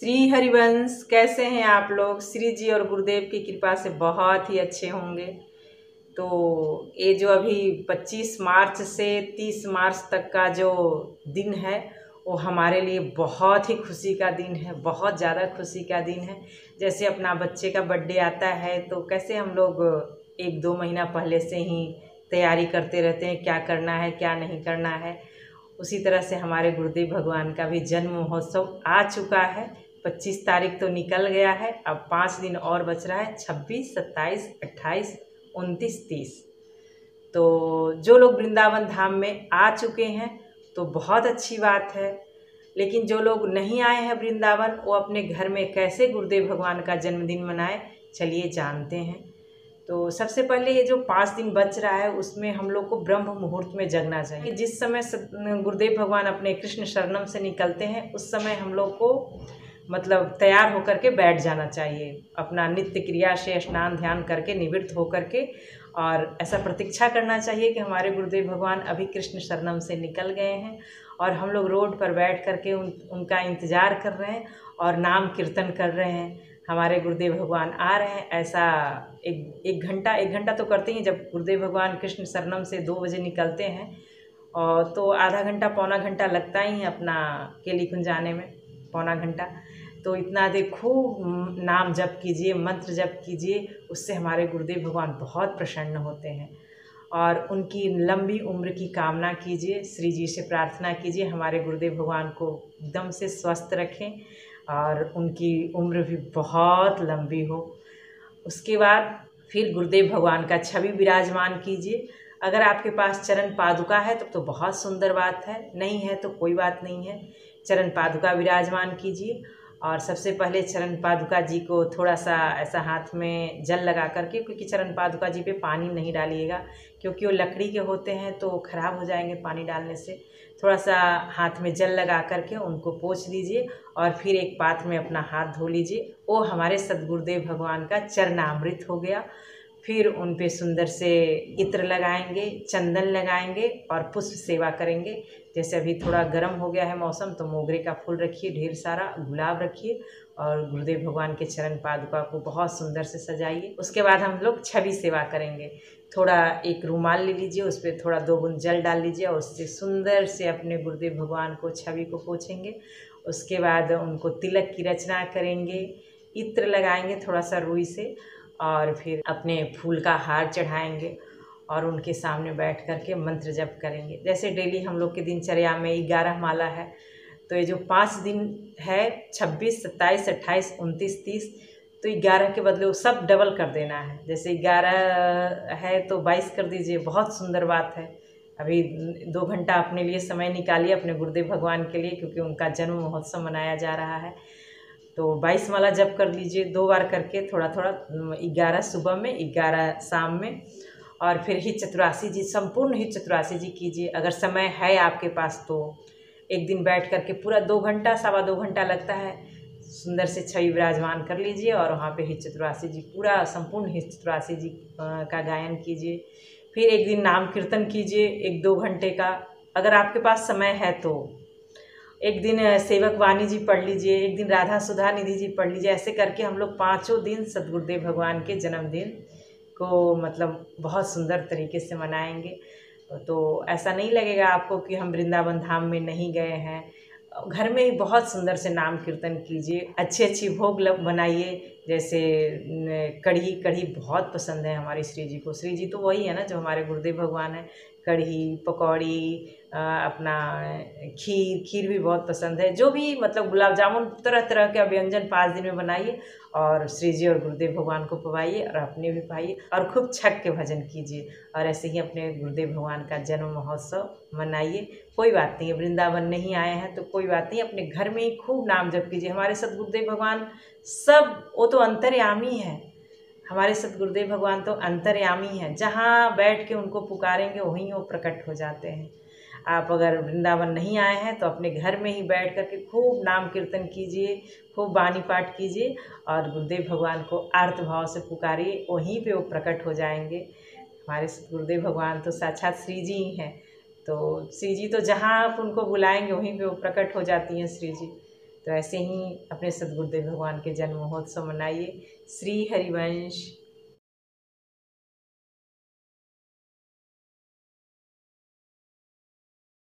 श्री हरिवंश, कैसे हैं आप लोग। श्री जी और गुरुदेव की कृपा से बहुत ही अच्छे होंगे। तो ये जो अभी 25 मार्च से 30 मार्च तक का जो दिन है वो हमारे लिए बहुत ही खुशी का दिन है, बहुत ज़्यादा खुशी का दिन है। जैसे अपना बच्चे का बर्थडे आता है तो कैसे हम लोग 1-2 महीना पहले से ही तैयारी करते रहते हैं, क्या करना है क्या नहीं करना है। उसी तरह से हमारे गुरुदेव भगवान का भी जन्म महोत्सव आ चुका है। 25 तारीख तो निकल गया है, अब 5 दिन और बच रहा है, 26, 27, 28, 29, 30। तो जो लोग वृंदावन धाम में आ चुके हैं तो बहुत अच्छी बात है, लेकिन जो लोग नहीं आए हैं वृंदावन वो अपने घर में कैसे गुरुदेव भगवान का जन्मदिन मनाए, चलिए जानते हैं। तो सबसे पहले ये जो 5 दिन बच रहा है उसमें हम लोग को ब्रह्म मुहूर्त में जगना चाहिए। जिस समय गुरुदेव भगवान अपने कृष्ण शरणम से निकलते हैं उस समय हम लोग को मतलब तैयार होकर के बैठ जाना चाहिए, अपना नित्य क्रिया से स्नान ध्यान करके निवृत्त होकर के, और ऐसा प्रतीक्षा करना चाहिए कि हमारे गुरुदेव भगवान अभी कृष्ण शरणम से निकल गए हैं और हम लोग रोड पर बैठ करके उनका इंतज़ार कर रहे हैं और नाम कीर्तन कर रहे हैं। हमारे गुरुदेव भगवान आ रहे हैं, ऐसा एक घंटा तो करते ही। जब गुरुदेव भगवान कृष्ण शरणम से 2 बजे निकलते हैं और तो आधा घंटा पौना घंटा लगता ही है अपना केली कुंज जाने में, पौना घंटा। तो इतना देर खूब नाम जप कीजिए, मंत्र जप कीजिए, उससे हमारे गुरुदेव भगवान बहुत प्रसन्न होते हैं। और उनकी लंबी उम्र की कामना कीजिए, श्री जी से प्रार्थना कीजिए हमारे गुरुदेव भगवान को एकदम से स्वस्थ रखें और उनकी उम्र भी बहुत लंबी हो। उसके बाद फिर गुरुदेव भगवान का छवि विराजमान कीजिए। अगर आपके पास चरण पादुका है तब तो बहुत सुंदर बात है, नहीं है तो कोई बात नहीं है, चरण पादुका विराजमान कीजिए। और सबसे पहले चरण पादुका जी को थोड़ा सा ऐसा हाथ में जल लगा करके, क्योंकि चरण पादुका जी पे पानी नहीं डालिएगा क्योंकि वो लकड़ी के होते हैं तो ख़राब हो जाएंगे पानी डालने से। थोड़ा सा हाथ में जल लगा करके उनको पोंछ दीजिए और फिर एक पात्र में अपना हाथ धो लीजिए। वो हमारे सद्गुरुदेव भगवान का चरणामृत हो गया। फिर उन पे सुंदर से इत्र लगाएंगे, चंदन लगाएंगे और पुष्प सेवा करेंगे। जैसे अभी थोड़ा गर्म हो गया है मौसम तो मोगरे का फूल रखिए, ढेर सारा गुलाब रखिए और गुरुदेव भगवान के चरण पादुका को बहुत सुंदर से सजाइए। उसके बाद हम लोग छवि सेवा करेंगे। थोड़ा एक रुमाल ले लीजिए, उस पर थोड़ा 2 बूंद जल डाल लीजिए और उससे सुंदर से अपने गुरुदेव भगवान को छवि को पोंछेंगे। उसके बाद उनको तिलक की रचना करेंगे, इत्र लगाएंगे थोड़ा सा रुई से, और फिर अपने फूल का हार चढ़ाएंगे और उनके सामने बैठ कर के मंत्र जप करेंगे। जैसे डेली हम लोग के दिनचर्या में 11 माला है, तो ये जो 5 दिन है 26, 27, 28, 29, 30, तो 11 के बदले वो सब डबल कर देना है। जैसे 11 है तो 22 कर दीजिए, बहुत सुंदर बात है। अभी 2 घंटा अपने लिए समय निकालिए अपने गुरुदेव भगवान के लिए, क्योंकि उनका जन्म महोत्सव मनाया जा रहा है। तो 22 माला जप कर लीजिए 2 बार करके, थोड़ा थोड़ा, 11 सुबह में, 11 शाम में। और फिर हित चतुरासी जी, संपूर्ण हित चतुरासी जी कीजिए अगर समय है आपके पास तो। एक दिन बैठ करके पूरा 2 घंटा, 2.25 घंटा लगता है, सुंदर से छवि विराजमान कर लीजिए और वहाँ पे हित चतुरासी जी, पूरा संपूर्ण हित चतुरासी जी का गायन कीजिए। फिर एक दिन नाम कीर्तन कीजिए 1-2 घंटे का, अगर आपके पास समय है तो। एक दिन सेवक वाणी जी पढ़ लीजिए, एक दिन राधा सुधा निधि जी पढ़ लीजिए। ऐसे करके हम लोग 5 दिन सद्गुरुदेव भगवान के जन्मदिन को मतलब बहुत सुंदर तरीके से मनाएंगे। तो ऐसा नहीं लगेगा आपको कि हम वृंदावन धाम में नहीं गए हैं। घर में ही बहुत सुंदर से नाम कीर्तन कीजिए, अच्छी अच्छी भोग बनाइए। जैसे कढ़ी बहुत पसंद है हमारी श्री जी को। श्री जी तो वही है ना जो हमारे गुरुदेव भगवान है। कढ़ी, पकौड़ी, अपना खीर भी बहुत पसंद है। जो भी मतलब गुलाब जामुन, तरह तरह के व्यंजन 5 दिन में बनाइए और श्री जी और गुरुदेव भगवान को पवाइए और अपने भी पाइए और खूब छक के भजन कीजिए। और ऐसे ही अपने गुरुदेव भगवान का जन्म महोत्सव मनाइए। कोई बात नहीं है, वृंदावन नहीं आए हैं तो कोई बात नहीं, अपने घर में ही खूब नाम जप कीजिए। हमारे सद्गुरुदेव भगवान सब, वो तो अंतर्यामी है। हमारे सद्गुरुदेव भगवान तो अंतर्यामी हैं, जहाँ बैठ के उनको पुकारेंगे वहीं वो प्रकट हो जाते हैं। आप अगर वृंदावन नहीं आए हैं तो अपने घर में ही बैठ कर के खूब नाम कीर्तन कीजिए, खूब वाणी पाठ कीजिए और गुरुदेव भगवान को आर्त भाव से पुकारिए, वहीं पे वो प्रकट हो जाएंगे। हमारे गुरुदेव भगवान तो साक्षात श्री जी ही हैं। तो श्री जी तो जहाँ आप उनको बुलाएंगे वहीं पे वो प्रकट हो जाती हैं श्री जी। तो ऐसे ही अपने सद्गुरुदेव भगवान के जन्म महोत्सव मनाइए। श्री हरिवंश।